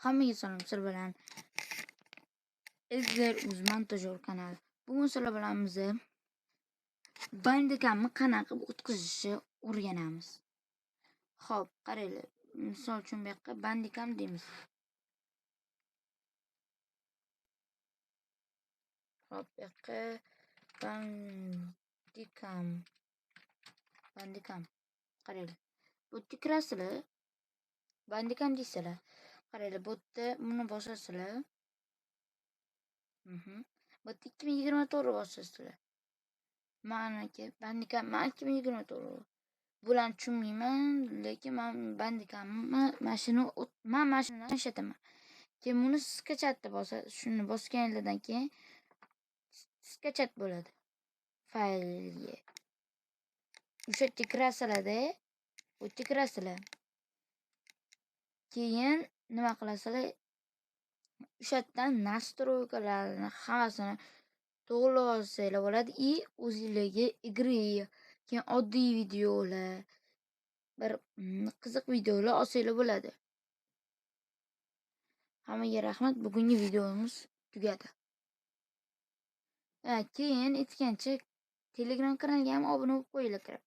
Hammaga salom, sizlar bilan Ezber Montajyor kanali. Bugun sizlar bilan biz Bandicamni qanaqa o'tkazishni o'rganamiz. Xo'p, qaranglar. Misol uchun bu yoqqa Bandicam deymiz. Xo'p, bu yoqqa Bandicam. Qaranglar. Bu yerga kirasizlar. Bandicam deysizlar. Qaranglar, bu yerda buni bosasizlar. Bu yerda 2024 bosasizlar. Maniki Bandicam 2024 bularni tushunmayman, lekin men Bandicamni mashinadan ishlataman. Keyin buni skachatda shuni bosganingizdan keyin skachat bo'ladi faylga. O'sha yerga kirasizlar-da, bu yerga kirasizlar. Keyin nima qilasizlar? O'sha yerdan nastroykalarni hammasini to'g'rilab olsanglar bo'ladi. O'zingizga igri, keyin oddiy videolar, bir qiziq videolar olsanglar bo'ladi. Hammaga rahmat. Bugungi videomiz tugadi. Keyin aytgancha Telegram kanaliga ham obuna bo'lib qo'yinglar kirib.